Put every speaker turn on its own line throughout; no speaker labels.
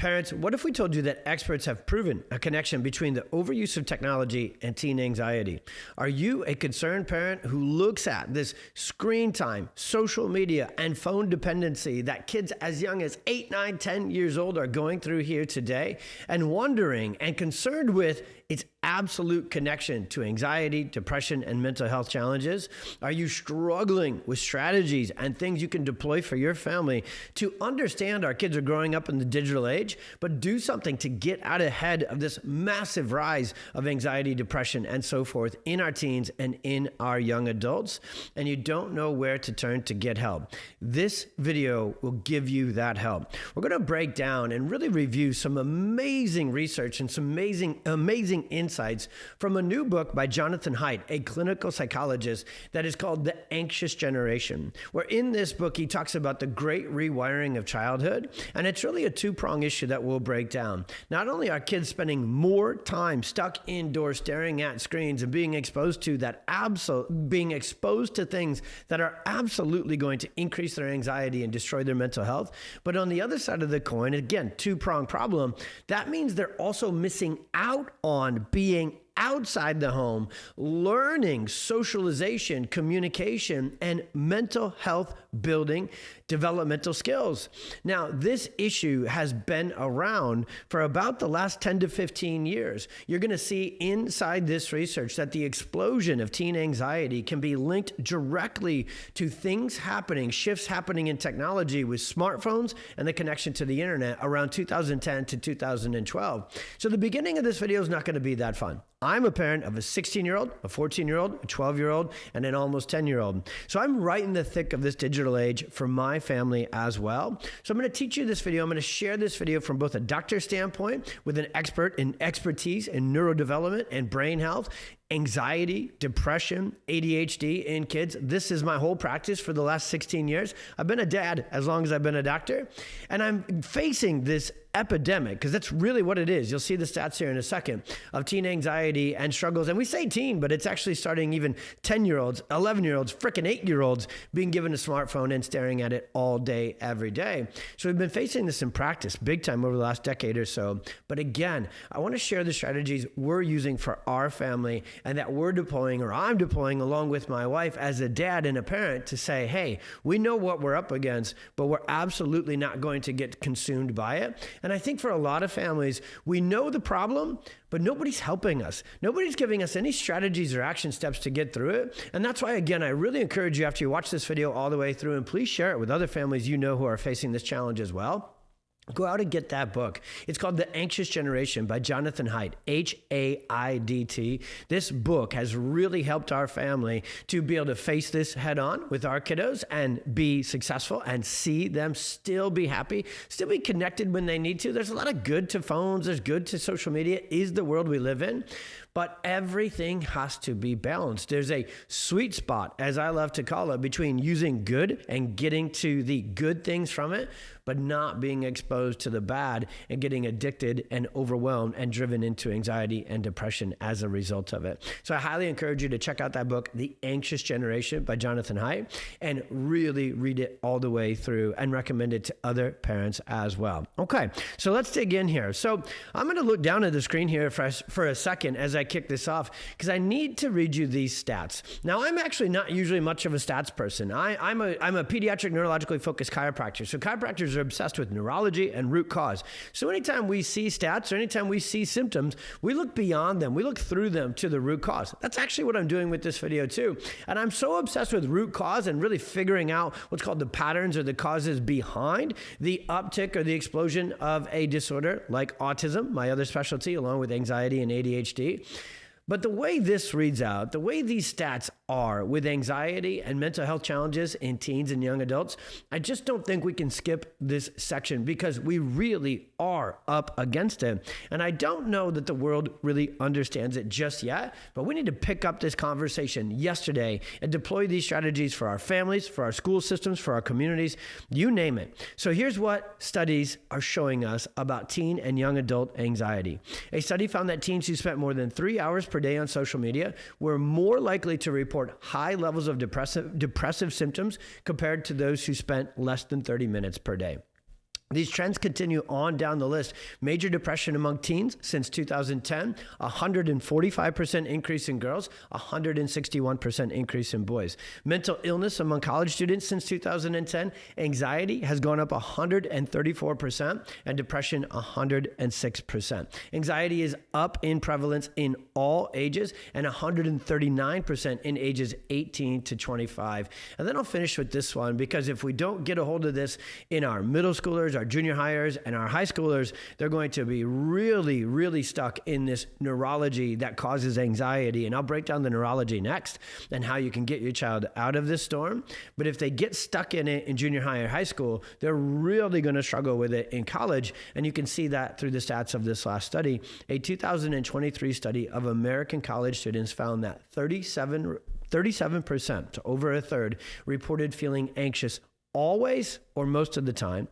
Parents, what if we told you that experts have proven a connection between the overuse of technology and teen anxiety? Are you a concerned parent who looks at this screen time, social media, and phone dependency that kids as young as 8, 9, 10 years old are going through here today and wondering and concerned with its absolute connection to anxiety, depression, and mental health challenges? Are you struggling with strategies and things you can deploy for your family to understand our kids are growing up in the digital age, but do something to get out ahead of this massive rise of anxiety, depression, and so forth in our teens and in our young adults, and you don't know where to turn to get help? This video will give you that help. We're going to break down and really review some amazing research and some amazing insights from a new book by Jonathan Haidt, a clinical psychologist, that is called The Anxious Generation, where in this book he talks about the great rewiring of childhood, and it's really a two-pronged issue that we'll break down. Not only are kids spending more time stuck indoors staring at screens and being exposed to things that are absolutely going to increase their anxiety and destroy their mental health, but on the other side of the coin, again, two-pronged problem, that means they're also missing out on being outside the home, learning socialization, communication, and mental health building developmental skills. Now, this issue has been around for about the last 10 to 15 years. You're going to see inside this research that the explosion of teen anxiety can be linked directly to things happening, shifts happening in technology with smartphones and the connection to the internet around 2010 to 2012. So the beginning of this video is not going to be that fun. I'm a parent of a 16-year-old, a 14-year-old, a 12-year-old, and an almost 10-year-old. So I'm right in the thick of this digital age for my family as well. So I'm going to teach you this video. I'm going to share this video from both a doctor standpoint with an expert in expertise in neurodevelopment and brain health, anxiety, depression, ADHD in kids. This is my whole practice for the last 16 years. I've been a dad as long as I've been a doctor, and I'm facing this epidemic, because that's really what it is. You'll see the stats here in a second, of teen anxiety and struggles. And we say teen, but it's actually starting even 10-year-olds, 11-year-olds, frickin' 8-year-olds being given a smartphone and staring at it all day, every day. So we've been facing this in practice big time over the last decade or so. But again, I want to share the strategies we're using for our family and that we're deploying, or I'm deploying along with my wife as a dad and a parent, to say, hey, we know what we're up against, but we're absolutely not going to get consumed by it. And I think for a lot of families, we know the problem, but nobody's helping us. Nobody's giving us any strategies or action steps to get through it. And that's why, again, I really encourage you, after you watch this video all the way through, and please share it with other families you know who are facing this challenge as well, go out and get that book. It's called The Anxious Generation by Jonathan Haidt, H-A-I-D-T. This book has really helped our family to be able to face this head on with our kiddos and be successful and see them still be happy, still be connected when they need to. There's a lot of good to phones. There's good to social media, is the world we live in. But everything has to be balanced. There's a sweet spot, as I love to call it, between using good and getting to the good things from it, but not being exposed to the bad and getting addicted and overwhelmed and driven into anxiety and depression as a result of it. So I highly encourage you to check out that book, The Anxious Generation by Jonathan Haidt, and really read it all the way through and recommend it to other parents as well. Okay, so let's dig in here. So I'm going to look down at the screen here for a second as I kick this off, because I need to read you these stats. Now, I'm actually not usually much of a stats person. I'm a pediatric neurologically focused chiropractor. So chiropractors are obsessed with neurology and root cause. So anytime we see stats or anytime we see symptoms, we look beyond them. We look through them to the root cause. That's actually what I'm doing with this video too. And I'm so obsessed with root cause and really figuring out what's called the patterns or the causes behind the uptick or the explosion of a disorder like autism, my other specialty, along with anxiety and ADHD. But the way this reads out, the way these stats are with anxiety and mental health challenges in teens and young adults, I just don't think we can skip this section, because we really are up against it. And I don't know that the world really understands it just yet, but we need to pick up this conversation yesterday and deploy these strategies for our families, for our school systems, for our communities, you name it. So here's what studies are showing us about teen and young adult anxiety. A study found that teens who spent more than 3 hours per day on social media were more likely to report high levels of depressive symptoms compared to those who spent less than 30 minutes per day. These trends continue on down the list. Major depression among teens since 2010, 145% increase in girls, 161% increase in boys. Mental illness among college students since 2010, anxiety has gone up 134% and depression 106%. Anxiety is up in prevalence in all ages and 139% in ages 18 to 25. And then I'll finish with this one, because if we don't get a hold of this in our middle schoolers, our junior hires, and our high schoolers, they're going to be really, really stuck in this neurology that causes anxiety. And I'll break down the neurology next and how you can get your child out of this storm. But if they get stuck in it in junior high or high school, they're really going to struggle with it in college. And you can see that through the stats of this last study. A 2023 study of American college students found that 37%, to over a third, reported feeling anxious always or most of the time,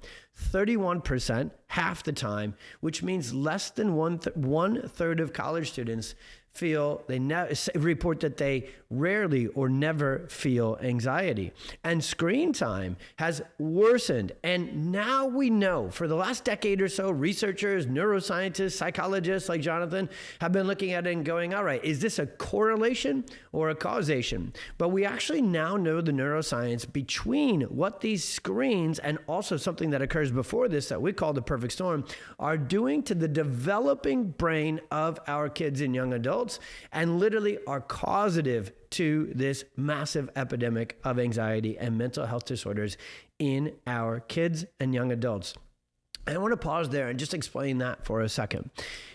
31% half the time, which means less than one third of college students report that they rarely or never feel anxiety. And screen time has worsened. And now we know, for the last decade or so, researchers, neuroscientists, psychologists like Jonathan have been looking at it and going, all right, is this a correlation or a causation? But we actually now know the neuroscience between what these screens and also something that occurs before this that we call the perfect storm are doing to the developing brain of our kids and young adults, and literally are causative to this massive epidemic of anxiety and mental health disorders in our kids and young adults. I want to pause there and just explain that for a second.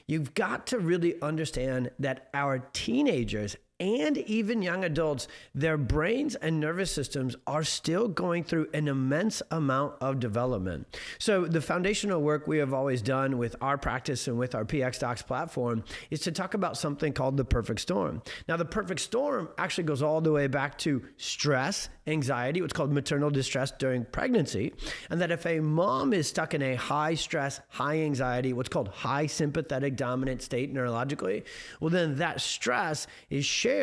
You've got to really understand that our teenagers and even young adults, their brains and nervous systems are still going through an immense amount of development. So the foundational work we have always done with our practice and with our pxdocs platform is to talk about something called the perfect storm. Now, the perfect storm actually goes all the way back to stress, anxiety, what's called maternal distress during pregnancy, and that if a mom is stuck in a high stress, high anxiety, what's called high sympathetic dominant state neurologically, well, then that stress is shared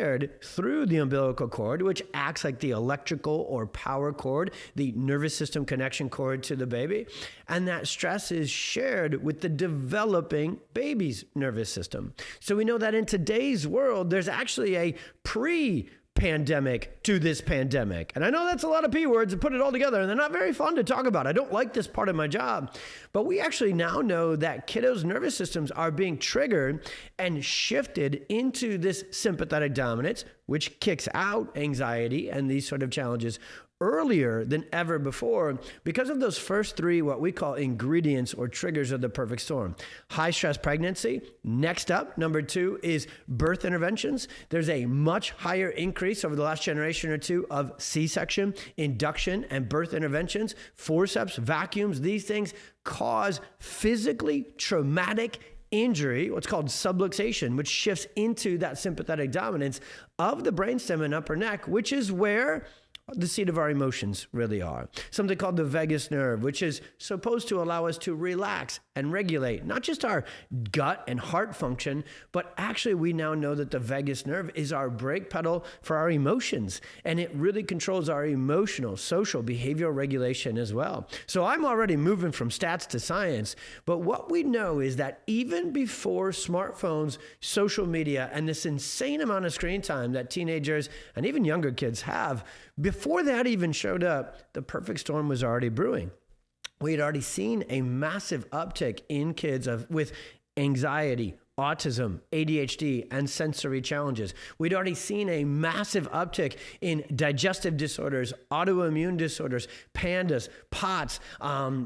through the umbilical cord, which acts like the electrical or power cord, the nervous system connection cord to the baby. And that stress is shared with the developing baby's nervous system. So we know that in today's world, there's actually a pre-pandemic to this pandemic. And I know that's a lot of P words to put it all together, and they're not very fun to talk about. I don't like this part of my job. But we actually now know that kiddos' nervous systems are being triggered and shifted into this sympathetic dominance, which kicks out anxiety and these sort of challenges earlier than ever before because of those first three, what we call ingredients or triggers of the perfect storm. High stress pregnancy. Next up, number 2 is birth interventions. There's a much higher increase over the last generation or two of C-section, induction, and birth interventions. Forceps, vacuums, these things cause physically traumatic injury, what's called subluxation, which shifts into that sympathetic dominance of the brainstem and upper neck, which is where the seat of our emotions really are. Something called the vagus nerve, which is supposed to allow us to relax and regulate not just our gut and heart function, but actually we now know that the vagus nerve is our brake pedal for our emotions, and it really controls our emotional, social, behavioral regulation as well. So I'm already moving from stats to science, but what we know is that even before smartphones, social media, and this insane amount of screen time that teenagers and even younger kids have, before that even showed up, the perfect storm was already brewing. We had already seen a massive uptick in kids with anxiety, autism, ADHD, and sensory challenges. We'd already seen a massive uptick in digestive disorders, autoimmune disorders, PANDAS, POTS,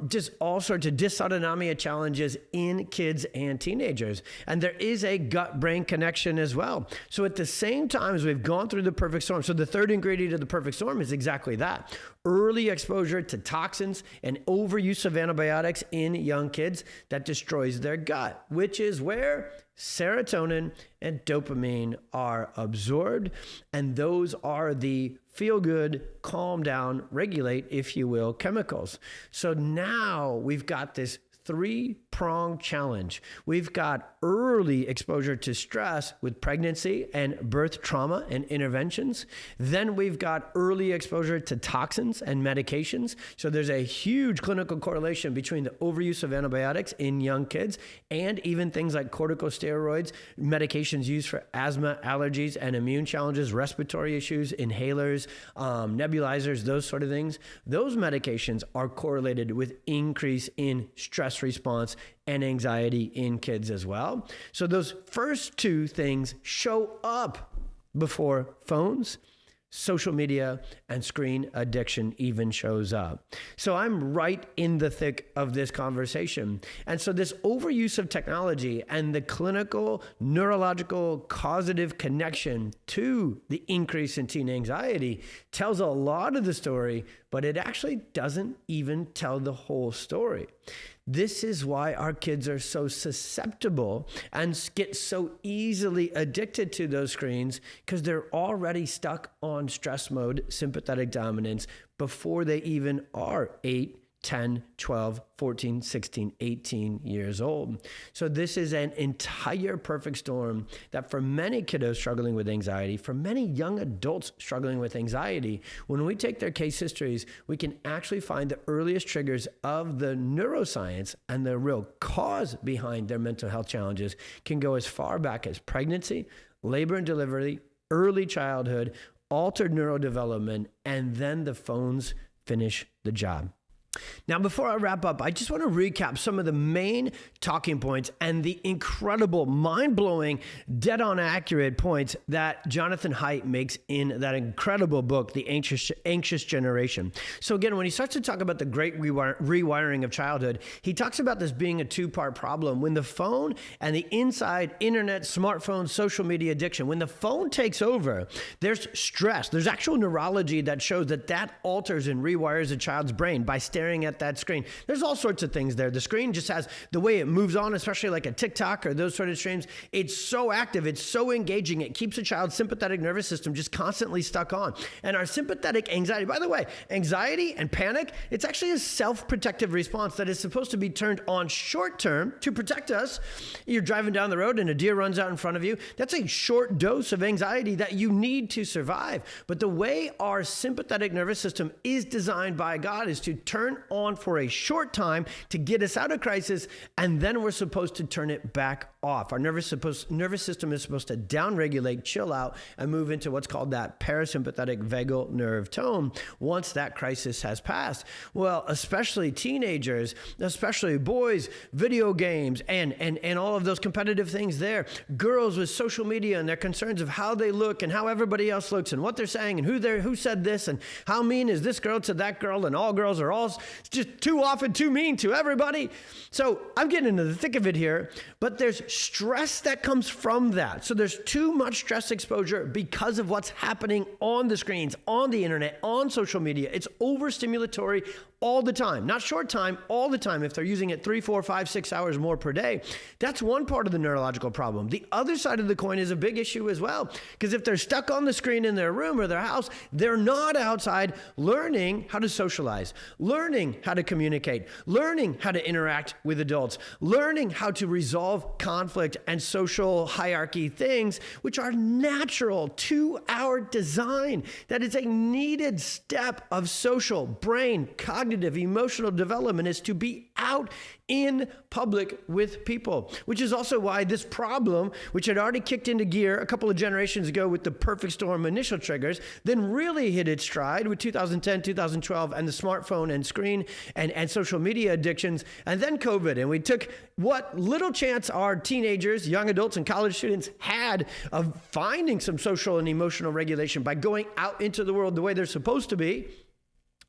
just all sorts of dysautonomia challenges in kids and teenagers. And there is a gut-brain connection as well. So at the same time as we've gone through the perfect storm, so the third ingredient of the perfect storm is exactly that. Early exposure to toxins and overuse of antibiotics in young kids that destroys their gut, which is where serotonin and dopamine are absorbed, and those are the feel-good, calm down, regulate, if you will, chemicals. So now we've got this three-pronged challenge. We've got early exposure to stress with pregnancy and birth trauma and interventions. Then we've got early exposure to toxins and medications. So there's a huge clinical correlation between the overuse of antibiotics in young kids and even things like corticosteroids, medications used for asthma, allergies, and immune challenges, respiratory issues, inhalers, nebulizers, those sort of things. Those medications are correlated with increase in stress response and anxiety in kids as well. So those first two things show up before phones, social media, and screen addiction even shows up. So I'm right in the thick of this conversation. And so this overuse of technology and the clinical neurological causative connection to the increase in teen anxiety tells a lot of the story, but it actually doesn't even tell the whole story. This is why our kids are so susceptible and get so easily addicted to those screens, because they're already stuck on stress mode, sympathetic dominance, before they even are 8, 10, 12, 14, 16, 18 years old. So this is an entire perfect storm that for many kiddos struggling with anxiety, for many young adults struggling with anxiety, when we take their case histories, we can actually find the earliest triggers of the neuroscience, and the real cause behind their mental health challenges can go as far back as pregnancy, labor and delivery, early childhood, altered neurodevelopment, and then the phones finish the job. Now, before I wrap up, I just want to recap some of the main talking points and the incredible, mind-blowing, dead-on accurate points that Jonathan Haidt makes in that incredible book, The Anxious Generation. So again, when he starts to talk about the great rewiring of childhood, he talks about this being a two-part problem. When the phone and the inside internet, smartphone, social media addiction, when the phone takes over, there's stress. There's actual neurology that shows that alters and rewires a child's brain by staring at that screen. There's all sorts of things there. The screen just has the way it moves on, especially like a TikTok or those sort of streams. It's so active. It's so engaging. It keeps a child's sympathetic nervous system just constantly stuck on. And our sympathetic anxiety, by the way, anxiety and panic, it's actually a self-protective response that is supposed to be turned on short term to protect us. You're driving down the road and a deer runs out in front of you. That's a short dose of anxiety that you need to survive. But the way our sympathetic nervous system is designed by God is to turn on for a short time to get us out of crisis, and then we're supposed to turn it back off. Our nervous system is supposed to downregulate, chill out, and move into what's called that parasympathetic vagal nerve tone once that crisis has passed. Well, especially teenagers, especially boys, video games, and all of those competitive things there. Girls with social media and their concerns of how they look and how everybody else looks and what they're saying and who said this and how mean is this girl to that girl, and all girls are all just too often too mean to everybody. So I'm getting into the thick of it here, but there's stress that comes from that. So there's too much stress exposure because of what's happening on the screens, on the internet, on social media. It's overstimulatory all the time, not short time, all the time. If they're using it 3, 4, 5, 6 hours more per day, that's one part of the neurological problem. The other side of the coin is a big issue as well, because if they're stuck on the screen in their room or their house, they're not outside learning how to socialize, learning how to communicate, learning how to interact with adults, learning how to resolve conflict and social hierarchy things, which are natural to our design. That is a needed step of social, brain, cognitive, emotional development, is to be out in public with people, which is also why this problem, which had already kicked into gear a couple of generations ago with the perfect storm initial triggers, then really hit its stride with 2010, 2012, and the smartphone and screen and social media addictions, and then COVID. And we took what little chance our teenagers, young adults, and college students had of finding some social and emotional regulation by going out into the world the way they're supposed to be,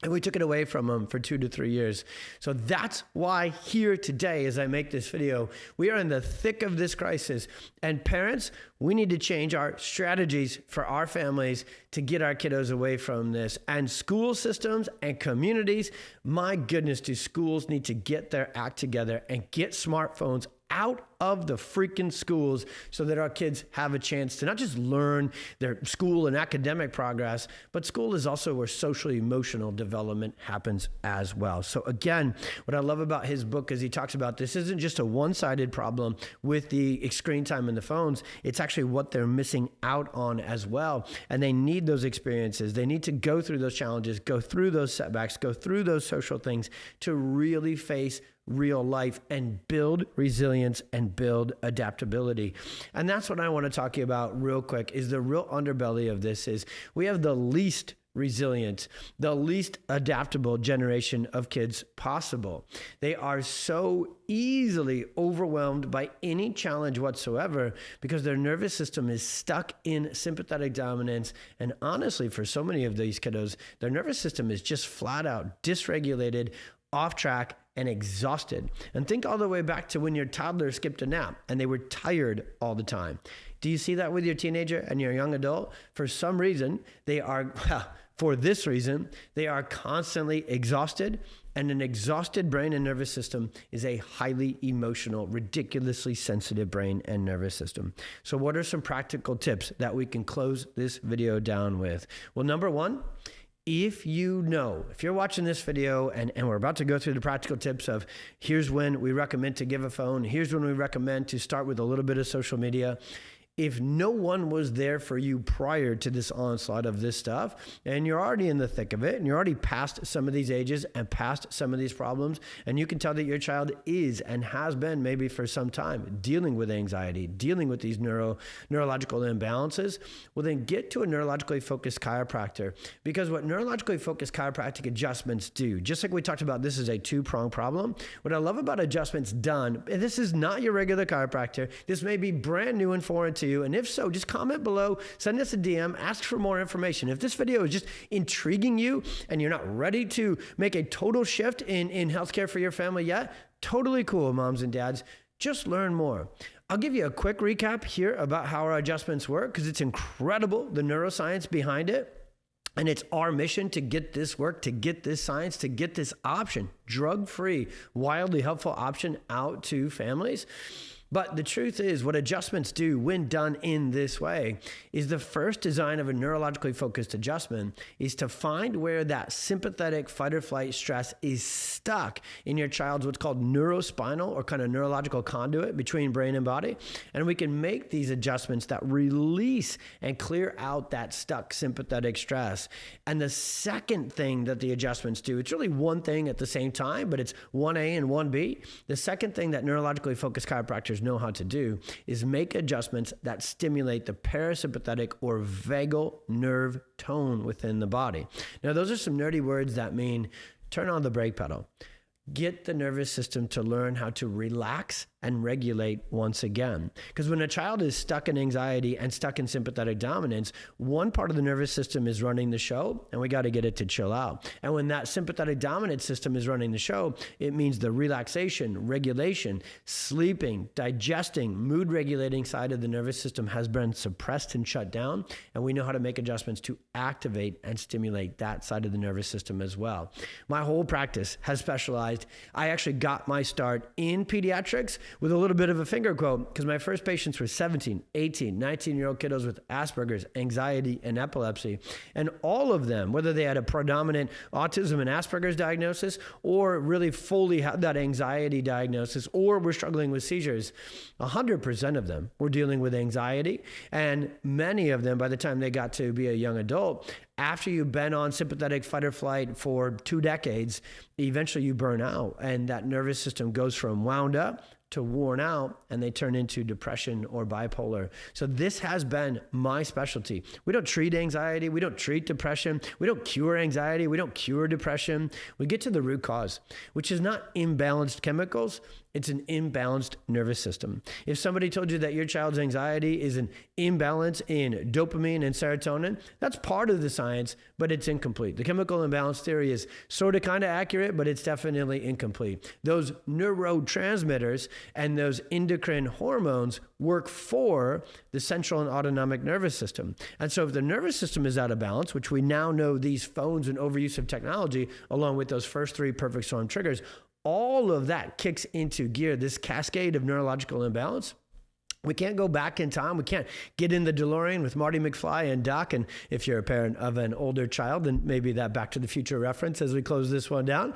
and we took it away from them for 2 to 3 years. So that's why here today, as I make this video, we are in the thick of this crisis. And parents, we need to change our strategies for our families to get our kiddos away from this. And school systems and communities, my goodness, do schools need to get their act together and get smartphones out of the freaking schools so that our kids have a chance to not just learn their school and academic progress, but school is also where social emotional development happens as well. So again, what I love about his book is he talks about this isn't just a one-sided problem with the screen time and the phones. It's actually what they're missing out on as well. And they need those experiences. They need to go through those challenges, go through those setbacks, go through those social things to really face real life and build resilience and build adaptability. And that's what I want to talk to you about real quick is the real underbelly of this is we have the least resilient, the least adaptable generation of kids possible. They are so easily overwhelmed by any challenge whatsoever because their nervous system is stuck in sympathetic dominance. And honestly, for so many of these kiddos, their nervous system is just flat out dysregulated, off track, and exhausted. And think all the way back to when your toddler skipped a nap and they were tired all the time. Do you see that with your teenager and your young adult? For some reason, they are, for this reason, they are constantly exhausted, and an exhausted brain and nervous system is a highly emotional, ridiculously sensitive brain and nervous system. So what are some practical tips that we can close this video down with? Well, number one, if you're watching this video and we're about to go through the practical tips of here's when we recommend to give a phone, here's when we recommend to start with a little bit of social media. If no one was there for you prior to this onslaught of this stuff, and you're already in the thick of it, and you're already past some of these ages and past some of these problems, and you can tell that your child is and has been maybe for some time dealing with anxiety, dealing with these neurological imbalances, well then get to a neurologically focused chiropractor. Because what neurologically focused chiropractic adjustments do, just like we talked about, this is a two-pronged problem. What I love about adjustments done, and this is not your regular chiropractor, this may be brand new and foreign to you, and if so, just comment below, send us a DM, ask for more information. If this video is just intriguing you and you're not ready to make a total shift in healthcare for your family yet, totally cool, moms and dads. Just learn more. I'll give you a quick recap here about how our adjustments work because it's incredible, the neuroscience behind it. And it's our mission to get this work, to get this science, to get this option, drug-free, wildly helpful option out to families. But the truth is, what adjustments do when done in this way is the first design of a neurologically focused adjustment is to find where that sympathetic fight or flight stress is stuck in your child's what's called neurospinal or kind of neurological conduit between brain and body. And we can make these adjustments that release and clear out that stuck sympathetic stress. And the second thing that the adjustments do, it's really one thing at the same time, but it's 1A and 1B. The second thing that neurologically focused chiropractors know how to do is make adjustments that stimulate the parasympathetic or vagal nerve tone within the body. Now, those are some nerdy words that mean turn on the brake pedal. Get the nervous system to learn how to relax and regulate once again. Because when a child is stuck in anxiety and stuck in sympathetic dominance, one part of the nervous system is running the show, and we got to get it to chill out. And when that sympathetic dominant system is running the show, it means the relaxation, regulation, sleeping, digesting, mood regulating side of the nervous system has been suppressed and shut down. And we know how to make adjustments to activate and stimulate that side of the nervous system as well. My whole practice has specialized. I actually got my start in pediatrics with a little bit of a finger quote because my first patients were 17, 18, 19-year-old kiddos with Asperger's, anxiety, and epilepsy. And all of them, whether they had a predominant autism and Asperger's diagnosis or really fully had that anxiety diagnosis or were struggling with seizures, 100% of them were dealing with anxiety. And many of them, by the time they got to be a young adult, after you've been on sympathetic fight or flight for 2 decades, eventually you burn out and that nervous system goes from wound up to worn out and they turn into depression or bipolar. So this has been my specialty. We don't treat anxiety. We don't treat depression. We don't cure anxiety. We don't cure depression. We get to the root cause, which is not imbalanced chemicals. It's an imbalanced nervous system. If somebody told you that your child's anxiety is an imbalance in dopamine and serotonin, that's part of the science, but it's incomplete. The chemical imbalance theory is sort of kind of accurate, but it's definitely incomplete. Those neurotransmitters and those endocrine hormones work for the central and autonomic nervous system. And so if the nervous system is out of balance, which we now know these phones and overuse of technology, along with those first 3 perfect storm triggers, all of that kicks into gear, this cascade of neurological imbalance. We can't go back in time. We can't get in the DeLorean with Marty McFly and Doc. And if you're a parent of an older child, then maybe that Back to the Future reference as we close this one down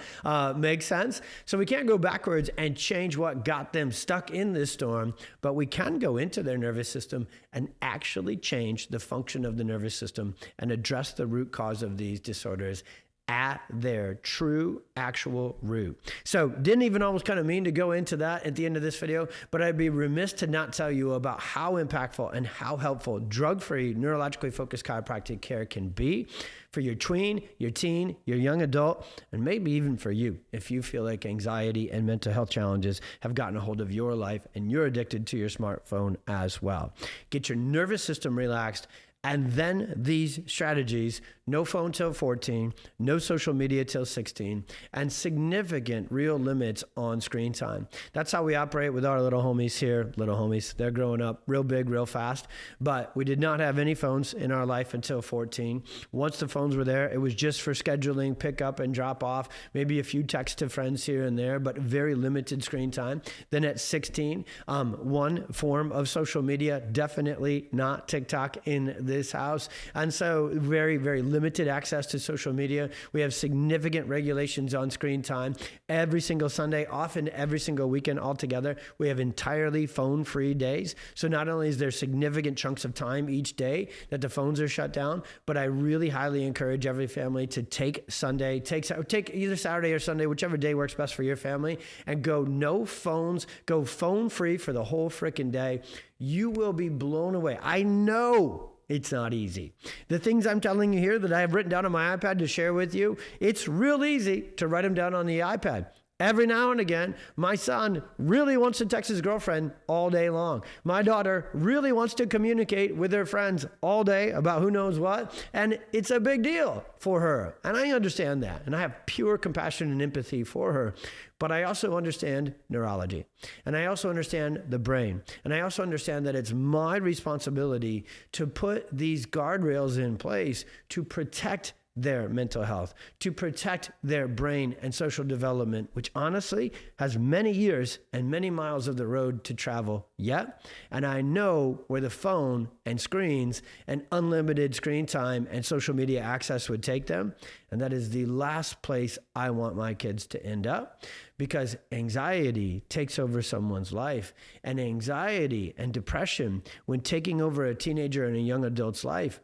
makes sense. So we can't go backwards and change what got them stuck in this storm, but we can go into their nervous system and actually change the function of the nervous system and address the root cause of these disorders at their true, actual root. So didn't even almost kind of mean to go into that at the end of this video, but I'd be remiss to not tell you about how impactful and how helpful drug-free, neurologically focused chiropractic care can be for your tween, your teen, your young adult, and maybe even for you if you feel like anxiety and mental health challenges have gotten a hold of your life and you're addicted to your smartphone as well. Get your nervous system relaxed. And then these strategies, no phone till 14, no social media till 16, and significant real limits on screen time. That's how we operate with our little homies here. Little homies, they're growing up real big, real fast. But we did not have any phones in our life until 14. Once the phones were there, it was just for scheduling, pick up and drop off, maybe a few texts to friends here and there, but very limited screen time. Then at 16, one form of social media, definitely not TikTok in this house. And so very, very limited access to social media. We have significant regulations on screen time every single Sunday, often every single weekend altogether. We have entirely phone-free days. So not only is there significant chunks of time each day that the phones are shut down, but I really highly encourage every family to take Sunday, take either Saturday or Sunday, whichever day works best for your family, and go no phones, go phone-free for the whole freaking day. You will be blown away. I know it's not easy. The things I'm telling you here that I have written down on my iPad to share with you, it's real easy to write them down on the iPad. Every now and again, my son really wants to text his girlfriend all day long. My daughter really wants to communicate with her friends all day about who knows what, and it's a big deal for her. And I understand that, and I have pure compassion and empathy for her. But I also understand neurology, and I also understand the brain, and I also understand that it's my responsibility to put these guardrails in place to protect their mental health, to protect their brain and social development, which honestly has many years and many miles of the road to travel yet. And I know where the phone and screens and unlimited screen time and social media access would take them. And that is the last place I want my kids to end up, because anxiety takes over someone's life. And anxiety and depression, when taking over a teenager and a young adult's life,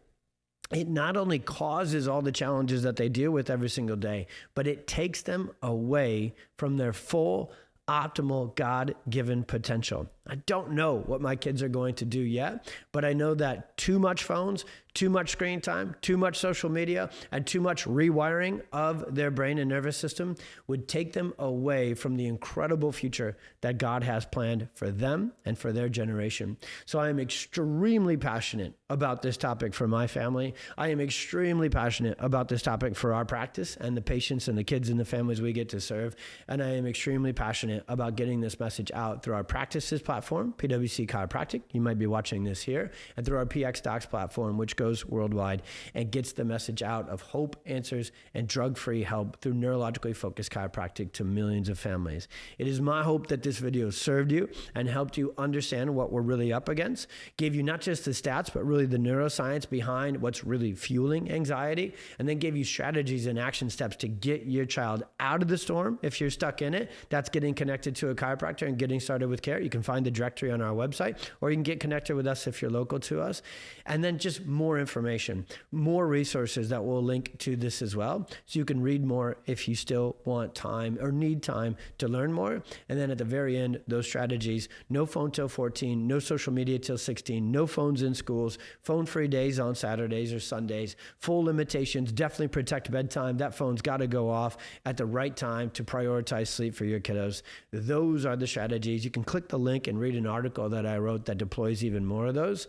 it not only causes all the challenges that they deal with every single day, but it takes them away from their full, optimal, God-given potential. I don't know what my kids are going to do yet, but I know that too much phones, too much screen time, too much social media, and too much rewiring of their brain and nervous system would take them away from the incredible future that God has planned for them and for their generation. So I am extremely passionate about this topic for my family. I am extremely passionate about this topic for our practice and the patients and the kids and the families we get to serve. And I am extremely passionate about getting this message out through our practices platform, PwC Chiropractic. You might be watching this here, and through our pxdocs platform, which goes worldwide and gets the message out of hope, answers, and drug-free help through neurologically focused chiropractic to millions of families. It is my hope that this video served you and helped you understand what we're really up against, gave you not just the stats, but really the neuroscience behind what's really fueling anxiety, and then gave you strategies and action steps to get your child out of the storm if you're stuck in it. That's getting connected to a chiropractor and getting started with care. You can find the directory on our website, or you can get connected with us if you're local to us. And then just more information, more resources that will link to this as well. So you can read more if you still want time or need time to learn more. And then at the very end, those strategies: no phone till 14, no social media till 16, no phones in schools, phone-free days on Saturdays or Sundays, full limitations, definitely protect bedtime. That phone's got to go off at the right time to prioritize sleep for your kiddos. Those are the strategies. You can click the link and read an article that I wrote that deploys even more of those.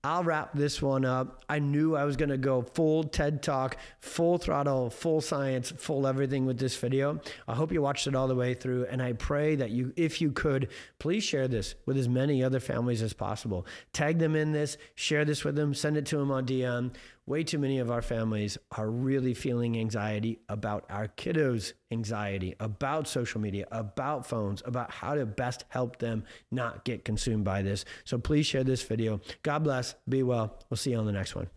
I'll wrap this one up. I knew I was going to go full TED Talk, full throttle, full science, full everything with this video. I hope you watched it all the way through, and I pray that you, if you could, please share this with as many other families as possible. Tag them in this, share this with them, send it to them on DM. way too many of our families are really feeling anxiety about our kiddos' anxiety, about social media, about phones, about how to best help them not get consumed by this. So please share this video. God bless. Be well. We'll see you on the next one.